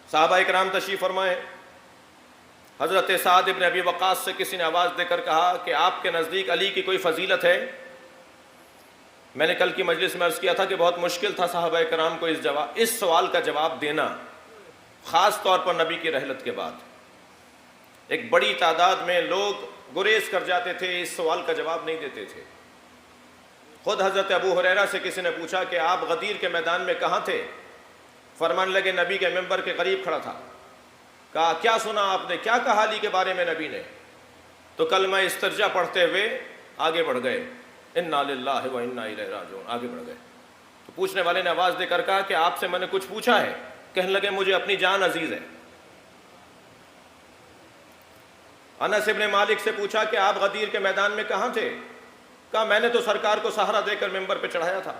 صحابہ کرام تشریف فرمائے. حضرت سعد ابن ابی وقاص سے کسی نے آواز دے کر کہا کہ آپ کے نزدیک علی کی کوئی فضیلت ہے؟ میں نے کل کی مجلس میں عرض کیا تھا کہ بہت مشکل تھا صحابہ کرام کو اس سوال کا جواب دینا، خاص طور پر نبی کی رحلت کے بعد. ایک بڑی تعداد میں لوگ گریز کر جاتے تھے، اس سوال کا جواب نہیں دیتے تھے. خود حضرت ابو ہریرہ سے کسی نے پوچھا کہ آپ غدیر کے میدان میں کہاں تھے؟ فرمانے لگے نبی کے ممبر کے قریب کھڑا تھا. کہا کیا سنا آپ نے، کیا کہا علی کے بارے میں نبی نے؟ تو کلمہ استرجا پڑھتے ہوئے آگے بڑھ گئے، انا للہ و انا الیہ راجعون، آگے بڑھ گئے. تو پوچھنے والے نے آواز دے کر کہا کہ آپ سے میں نے کچھ پوچھا ہے؟ کہنے لگے مجھے اپنی جان عزیز ہے. انس ابن مالک سے پوچھا کہ آپ غدیر کے میدان میں کہاں تھے؟ کہا میں نے تو سرکار کو سہارا دے کر ممبر پہ چڑھایا تھا.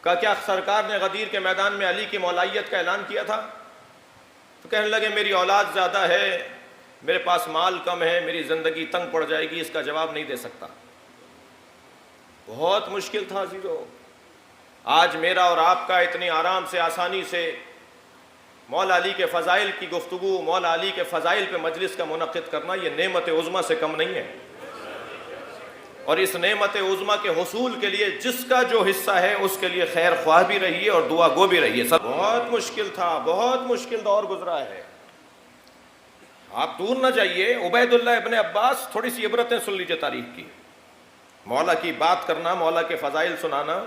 کہا کیا سرکار نے غدیر کے میدان میں علی کی مولائیت کا اعلان کیا تھا؟ تو کہنے لگے میری اولاد زیادہ ہے، میرے پاس مال کم ہے، میری زندگی تنگ پڑ جائے گی، اس کا جواب نہیں دے سکتا. بہت مشکل تھا عزیزو. آج میرا اور آپ کا اتنی آرام سے آسانی سے مولا علی کے فضائل کی گفتگو، مولا علی کے فضائل پہ مجلس کا منعقد کرنا، یہ نعمت عظمیٰ سے کم نہیں ہے. اور اس نعمت عظمیٰ کے حصول کے لیے جس کا جو حصہ ہے اس کے لیے خیر خواہ بھی رہیے اور دعا گو بھی رہیے. سب بہت مشکل تھا، بہت مشکل دور گزرا ہے. آپ دور نہ جائیے، عبید اللہ ابن عباس، تھوڑی سی عبرتیں سن لیجیے تاریخ کی. مولا کی بات کرنا، مولا کے فضائل سنانا،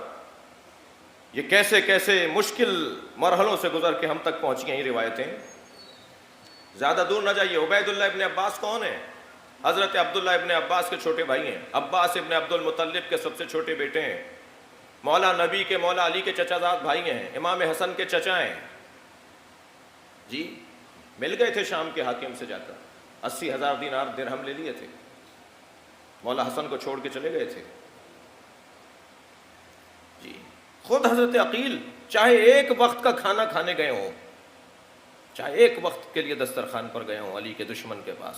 یہ کیسے کیسے مشکل مرحلوں سے گزر کے ہم تک پہنچ گئی روایتیں. زیادہ دور نہ جائیے. عبید اللہ ابن عباس کون ہیں؟ حضرت عبداللہ ابن عباس کے چھوٹے بھائی ہیں. عباس ابن عبد المطلب کے سب سے چھوٹے بیٹے ہیں. مولا نبی کے، مولا علی کے چچا زاد بھائی ہیں. امام حسن کے چچا ہیں. جی مل گئے تھے شام کے حاکم سے جا کر، 80,000 دینار درہم لے لیے تھے. مولا حسن کو چھوڑ کے چلے گئے تھے. جی خود حضرت عقیل چاہے ایک وقت کا کھانا کھانے گئے ہوں، چاہے ایک وقت کے لیے دسترخوان پر گئے ہوں علی کے دشمن کے پاس.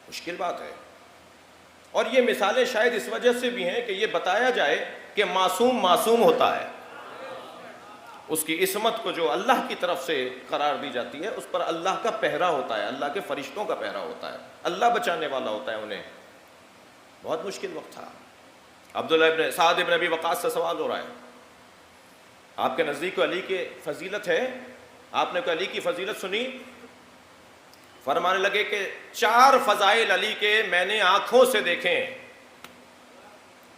مشکل بات ہے. اور یہ مثالیں شاید اس وجہ سے بھی ہیں کہ یہ بتایا جائے کہ معصوم معصوم ہوتا ہے. اس کی عصمت کو جو اللہ کی طرف سے قرار دی جاتی ہے اس پر اللہ کا پہرا ہوتا ہے، اللہ کے فرشتوں کا پہرا ہوتا ہے، اللہ بچانے والا ہوتا ہے انہیں. بہت مشکل وقت تھا. عبداللہ ابن سعد ابن ابی وقاص سے سوال ہو رہا ہے، آپ کے نزدیک کو علی کی فضیلت ہے؟ آپ نے کوئی علی کی فضیلت سنی؟ فرمانے لگے کہ 4 فضائل علی کے میں نے آنکھوں سے دیکھے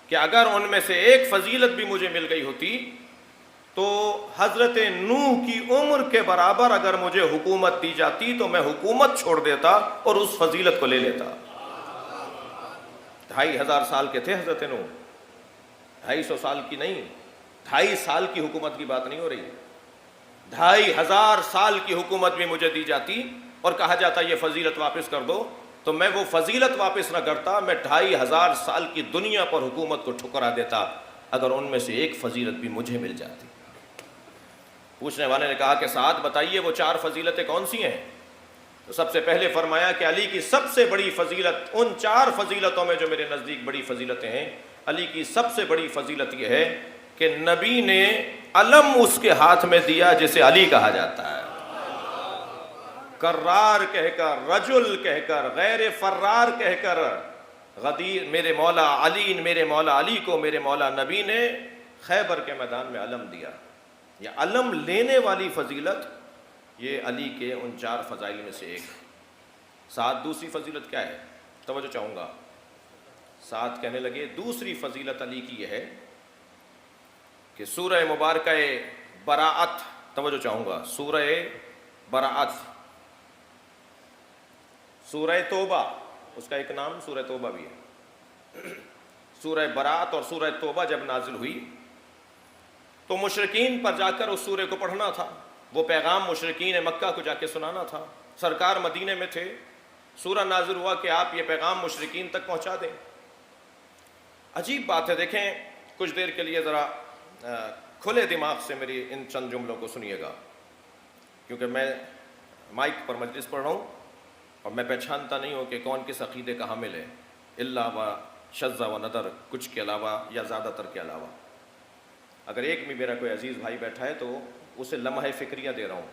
کہ اگر ان میں سے ایک فضیلت بھی مجھے مل گئی ہوتی تو حضرت نوح کی عمر کے برابر اگر مجھے حکومت دی جاتی تو میں حکومت چھوڑ دیتا اور اس فضیلت کو لے لیتا. 2,500 سال کے تھے حضرت نوح، 250 سال کی نہیں، 2.5 سال کی حکومت کی بات نہیں ہو رہی. 2,500 سال کی حکومت بھی مجھے دی جاتی اور کہا جاتا یہ فضیلت واپس کر دو تو میں وہ فضیلت واپس نہ کرتا، میں 2,500 سال کی دنیا پر حکومت کو ٹھکرا دیتا اگر ان میں سے ایک فضیلت بھی مجھے مل جاتی. پوچھنے والے نے کہا کہ سعد بتائیے وہ 4 فضیلتیں کون سی ہیں؟ تو سب سے پہلے فرمایا کہ علی کی سب سے بڑی فضیلت، ان 4 فضیلتوں میں جو میرے نزدیک بڑی فضیلتیں ہیں، علی کی سب سے بڑی فضیلت یہ ہے کہ نبی نے علم اس کے ہاتھ میں دیا جسے علی کہا جاتا ہے. کرار کہہ کر، رجل کہہ کر، غیر فرار کہہ کر، غدیر میرے مولا علی، میرے مولا علی کو میرے مولا نبی نے خیبر کے میدان میں علم دیا. یہ علم لینے والی فضیلت یہ علی کے ان 4 فضائل میں سے ایک. ساتھ دوسری فضیلت کیا ہے؟ توجہ چاہوں گا. ساتھ کہنے لگے دوسری فضیلت علی کی یہ ہے کہ سورہ مبارکہ براءت، توجہ چاہوں گا، سورہ براءت، سورہ توبہ، اس کا ایک نام سورہ توبہ بھی ہے. سورہ براءت اور سورہ توبہ جب نازل ہوئی تو مشرکین پر جا کر اس سورہ کو پڑھنا تھا، وہ پیغام مشرکین مکہ کو جا کے سنانا تھا. سرکار مدینے میں تھے، سورہ نازل ہوا کہ آپ یہ پیغام مشرکین تک پہنچا دیں. عجیب بات ہے. دیکھیں کچھ دیر کے لیے ذرا کھلے دماغ سے میری ان چند جملوں کو سنیے گا، کیونکہ میں مائک پر مجلس پڑھ رہا ہوں اور میں پہچانتا نہیں ہوں کہ کون کس عقیدے کا حامل ہے، الا و شذ و ندر، کچھ کے علاوہ یا زیادہ تر کے علاوہ. اگر ایک بھی میرا کوئی عزیز بھائی بیٹھا ہے تو اسے لمحہ فکریہ دے رہا ہوں.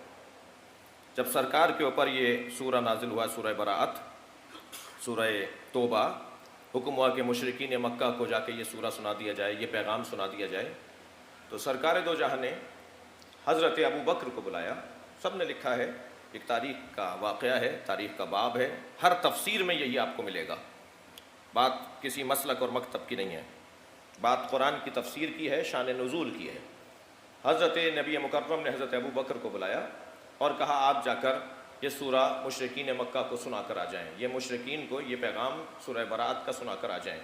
جب سرکار کے اوپر یہ سورہ نازل ہوا، سورہ براءت، سورہ توبہ، حکم ہوا کہ مشرکین مکہ کو جا کے یہ سورہ سنا دیا جائے، یہ پیغام سنا دیا جائے، تو سرکار دو جہاں نے حضرت ابو بکر کو بلایا. سب نے لکھا ہے، ایک تاریخ کا واقعہ ہے، تاریخ کا باب ہے، ہر تفسیر میں یہی آپ کو ملے گا. بات کسی مسلک اور مکتب کی نہیں ہے، بات قرآن کی تفسیر کی ہے، شان نزول کی ہے. حضرت نبی مکرم نے حضرت ابو بکر کو بلایا اور کہا آپ جا کر یہ سورہ مشرکین مکہ کو سنا کر آ جائیں، یہ مشرکین کو یہ پیغام سورہ براءت کا سنا کر آ جائیں.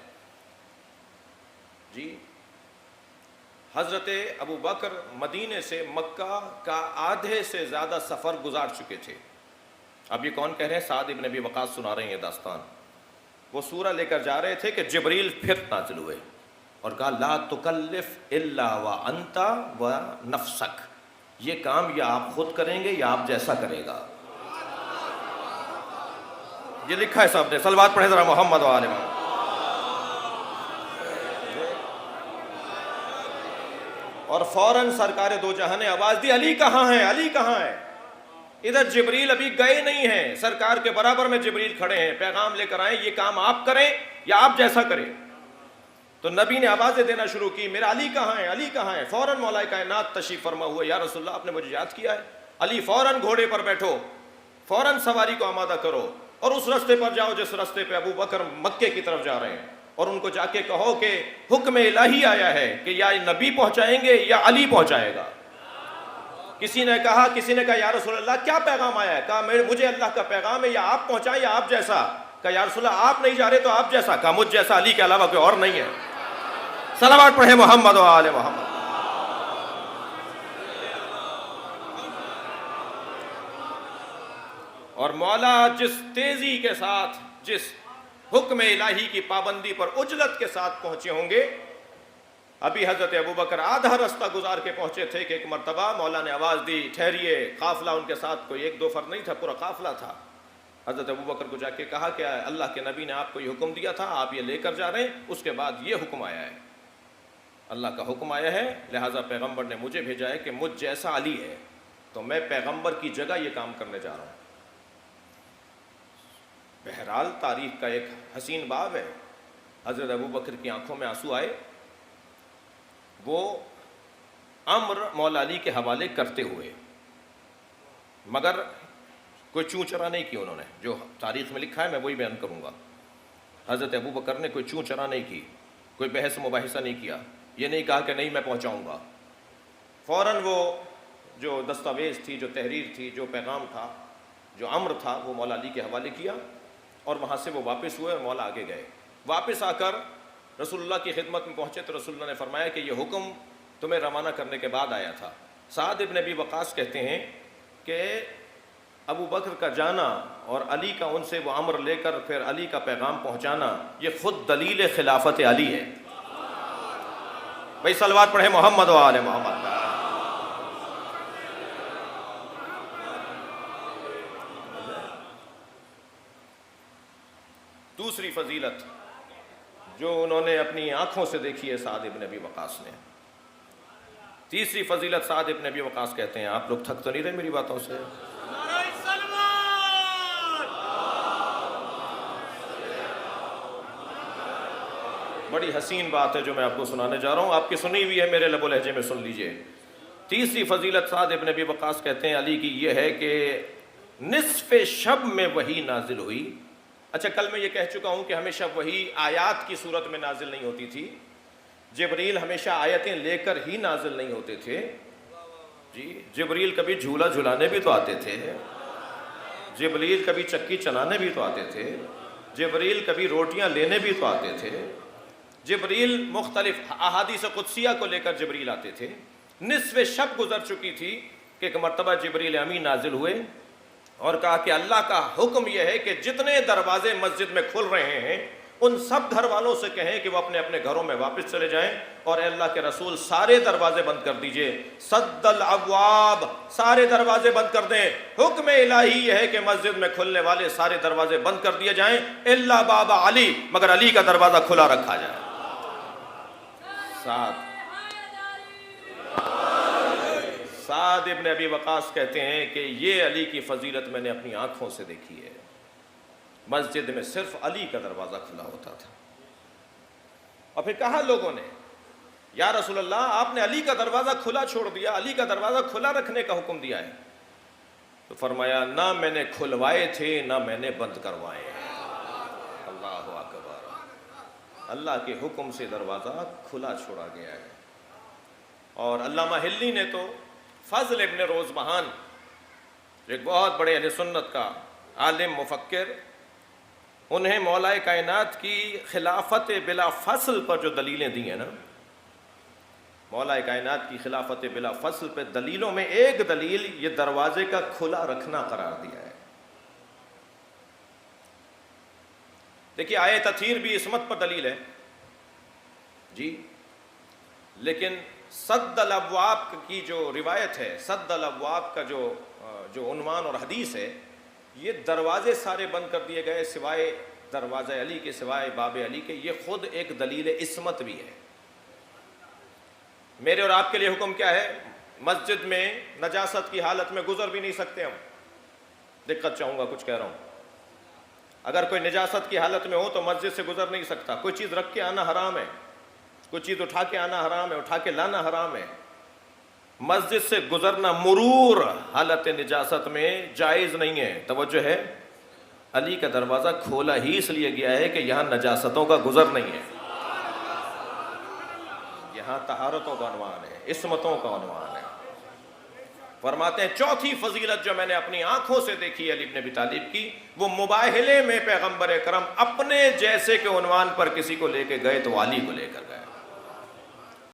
جی حضرت ابو بکر مدینے سے مکہ کا آدھے سے زیادہ سفر گزار چکے تھے. اب یہ کون کہہ رہے ہیں؟ سعد ابن ابی وقاص سنا رہے ہیں یہ داستان. وہ سورہ لے کر جا رہے تھے کہ جبریل پھر نازل ہوئے اور کہا لا تکلف الا وانت ونفسک، یہ کام یا آپ خود کریں گے یا آپ جیسا کرے گا. یہ لکھا ہے صاحب نے، صلوات پڑھیں ذرا محمد و آل محمد. اور فوراً سرکار دو جہاں نے آواز دی علی کہاں ہے، علی کہاں ہے. ادھر جبریل ابھی گئے نہیں ہیں، سرکار کے برابر میں جبریل کھڑے ہیں، پیغام لے کر آئیں، یہ کام آپ کریں یا آپ جیسا کریں. تو نبی نے آوازیں دینا شروع کی میرا علی کہاں ہے، علی کہاں ہے. فوراً مولا کائنات تشریف فرما ہوئے، یا رسول اللہ آپ نے مجھے یاد کیا ہے. علی فوراً گھوڑے پر بیٹھو، فوراً سواری کو آمادہ کرو اور اس رستے پر جاؤ جس رستے پہ ابو بکر مکے کی طرف جا رہے ہیں، اور ان کو جا کے کہو کہ حکم الہی آیا ہے کہ یا نبی پہنچائیں گے یا علی پہنچائے گا. کسی نے کہا یا رسول اللہ کیا پیغام آیا ہے؟ کہا مجھے اللہ کا پیغام ہے، یا آپ پہنچائیں یا آپ جیسا. کہا یا رسول اللہ آپ نہیں جا رہے تو آپ جیسا. کہا مجھ جیسا علی کے علاوہ کوئی اور نہیں ہے. صلوات پڑھیں محمد و آل محمد. اور مولا جس تیزی کے ساتھ، جس حکم الہی کی پابندی پر عجلت کے ساتھ پہنچے ہوں گے. ابھی حضرت ابو بکر آدھا رستہ گزار کے پہنچے تھے کہ ایک مرتبہ مولا نے آواز دی ٹھہریے. قافلہ ان کے ساتھ کوئی ایک دو فرد نہیں تھا، پورا قافلہ تھا. حضرت ابو بکر کو جا کے کہا کہ اللہ کے نبی نے آپ کو یہ حکم دیا تھا، آپ یہ لے کر جا رہے ہیں، اس کے بعد یہ حکم آیا ہے، اللہ کا حکم آیا ہے، لہٰذا پیغمبر نے مجھے بھیجا ہے کہ مجھ جیسا علی ہے، تو میں پیغمبر کی جگہ یہ کام کرنے جا رہا ہوں. بہرحال تاریخ کا ایک حسین باب ہے. حضرت ابو بکر کی آنکھوں میں آنسو آئے. وہ امر مولا علی کے حوالے کرتے ہوئے، مگر کوئی چوں چرا نہیں کی انہوں نے. جو تاریخ میں لکھا ہے میں وہی بیان کروں گا. حضرت ابو بکر نے کوئی چوں چرا نہیں کی، کوئی بحث مباحثہ نہیں کیا. یہ نہیں کہا کہ نہیں میں پہنچاؤں گا. فوراً وہ جو دستاویز تھی، جو تحریر تھی، جو پیغام تھا، جو امر تھا، وہ مولا علی کے حوالے کیا اور وہاں سے وہ واپس ہوئے اور مولا آگے گئے. واپس آ کر رسول اللہ کی خدمت میں پہنچے تو رسول اللہ نے فرمایا کہ یہ حکم تمہیں روانہ کرنے کے بعد آیا تھا. سعد ابن ابی وقاص کہتے ہیں کہ ابو بکر کا جانا اور علی کا ان سے وہ امر لے کر پھر علی کا پیغام پہنچانا، یہ خود دلیل خلافت علی ہے. بھائی صلوات پڑھیں محمد و آل محمد. دوسری فضیلت جو انہوں نے اپنی آنکھوں سے دیکھی ہے سعد ابن ابی وقاص نے. تیسری فضیلت سعد ابن ابی وقاص کہتے ہیں، آپ لوگ تھک تو نہیں رہے میری باتوں سے؟ بڑی حسین بات ہے جو میں آپ کو سنانے جا رہا ہوں، آپ کی سنی ہوئی ہے، میرے لب و لہجے میں سن لیجئے. تیسری فضیلت سعد ابن ابی وقاص کہتے ہیں علی کی یہ ہے کہ نصف شب میں وحی نازل ہوئی. اچھا کل میں یہ کہہ چکا ہوں کہ ہمیشہ وحی آیات کی صورت میں نازل نہیں ہوتی تھی. جبریل ہمیشہ آیتیں لے کر ہی نازل نہیں ہوتے تھے. جی جبریل کبھی جھولا جھلانے بھی تو آتے تھے، جبریل کبھی چکی چلانے بھی تو آتے تھے، جبریل کبھی روٹیاں لینے بھی تو آتے تھے، جبریل مختلف احادیث قدسیہ کو لے کر جبریل آتے تھے. نصف شب گزر چکی تھی کہ ایک مرتبہ جبریل امین نازل ہوئے اور کہا کہ اللہ کا حکم یہ ہے کہ جتنے دروازے مسجد میں کھل رہے ہیں ان سب گھر والوں سے کہیں کہ وہ اپنے اپنے گھروں میں واپس چلے جائیں، اور اے اللہ کے رسول سارے دروازے بند کر دیجئے. سد الابواب، سارے دروازے بند کر دیں. حکم الہی یہ ہے کہ مسجد میں کھلنے والے سارے دروازے بند کر دیے جائیں الا باب علی، مگر علی کا دروازہ کھلا رکھا جائے. ساتھ سعد ابن ابی وقاص کہتے ہیں کہ یہ علی کی فضیلت میں نے اپنی آنکھوں سے دیکھی ہے. مسجد میں صرف علی کا دروازہ کھلا ہوتا تھا. اور پھر کہا لوگوں نے یا رسول اللہ آپ نے علی کا دروازہ کھلا چھوڑ دیا, علی کا دروازہ کھلا رکھنے کا حکم دیا ہے. تو فرمایا نہ میں نے کھلوائے تھے نہ میں نے بند کروائے. اللہ اکبر. اللہ کے حکم سے دروازہ کھلا چھوڑا گیا ہے. اور علامہ ہلی نے تو فضل ابن روزبہان ایک بہت بڑے اہل سنت کا عالم مفکر, انہیں مولا کائنات کی خلافت بلا فصل پر جو دلیلیں دی ہیں نا, مولا کائنات کی خلافت بلا فصل پہ دلیلوں میں ایک دلیل یہ دروازے کا کھلا رکھنا قرار دیا ہے. دیکھیے آیت تطہیر بھی عصمت پر دلیل ہے جی, لیکن سد الابواب کی جو روایت ہے, سد الابواب کا جو عنوان اور حدیث ہے, یہ دروازے سارے بند کر دیے گئے سوائے دروازہ علی کے, سوائے باب علی کے, یہ خود ایک دلیل عصمت بھی ہے. میرے اور آپ کے لیے حکم کیا ہے؟ مسجد میں نجاست کی حالت میں گزر بھی نہیں سکتے ہم. دقت چاہوں گا کچھ کہہ رہا ہوں. اگر کوئی نجاست کی حالت میں ہو تو مسجد سے گزر نہیں سکتا. کوئی چیز رکھ کے آنا حرام ہے, کوئی چیز اٹھا کے آنا حرام ہے, اٹھا کے لانا حرام ہے. مسجد سے گزرنا مرور حالت نجاست میں جائز نہیں ہے. توجہ ہے, علی کا دروازہ کھولا ہی اس لیے گیا ہے کہ یہاں نجاستوں کا گزر نہیں ہے, یہاں طہارتوں کا عنوان ہے, عصمتوں کا عنوان ہے. فرماتے ہیں چوتھی فضیلت جو میں نے اپنی آنکھوں سے دیکھی علی بن ابی طالب کی, وہ مباہلے میں پیغمبر اکرم اپنے جیسے کے عنوان پر کسی کو لے کے گئے تو علی کو لے کر گئے.